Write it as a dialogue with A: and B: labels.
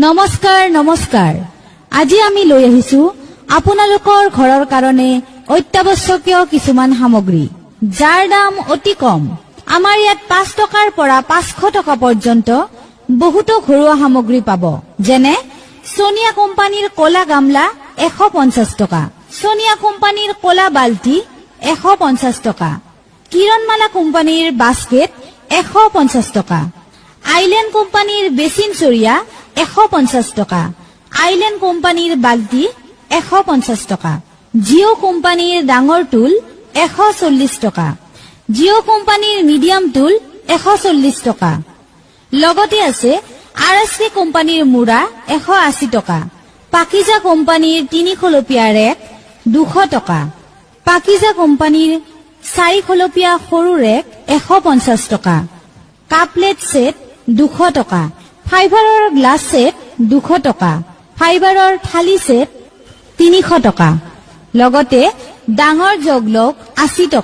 A: নমস্কাৰ নমস্কাৰ আজি আমি লৈ আহিছো আপোনালোকৰ ঘৰৰ কাৰণে অত্যাৱশ্যকীয় কিছুমান সামগ্ৰী যাৰ দাম অতি কম আমাৰ ইয়াত 5 টকাৰ পৰা 500 টকা পৰ্যন্ত বহুতো ঘৰুৱা সামগ্ৰী পাব যেনে সোনিয়া কোম্পানীৰ কোলা গামলা 150 টকা সোনিয়া কোম্পানীৰ কোলা বালতি 150 টকা কিৰণমালা কোম্পানীৰ বাস্কেট 150 টকা আইল্যান্ড কোম্পানীৰ বেচিন চৰিয়া 150 টকা আইল্যান্ড কোম্পানীৰ বালতি 150 টকা জিও কোম্পানীৰ ডাঙৰ টুল 140 টকা জিও কোম্পানীৰ মিডিয়াম টুল 140 টকা লগতে আছে আৰএছকে কোম্পানীৰ মুৰা 180 টকা পাকিজা কোম্পানীৰ 3 খলপীয়া ৰেক 200 টকা পাকিজা কোম্পানীৰ 4 খলপীয়া সৰু ৰেক 150 টকা কাপলেট সেট 200 টকা ফাইবাৰৰ গ্লাস সেট 200 টকা ফাইবাৰৰ থালি সেট 300 টকা লগতে ডাঙৰ জগলক 80 টকা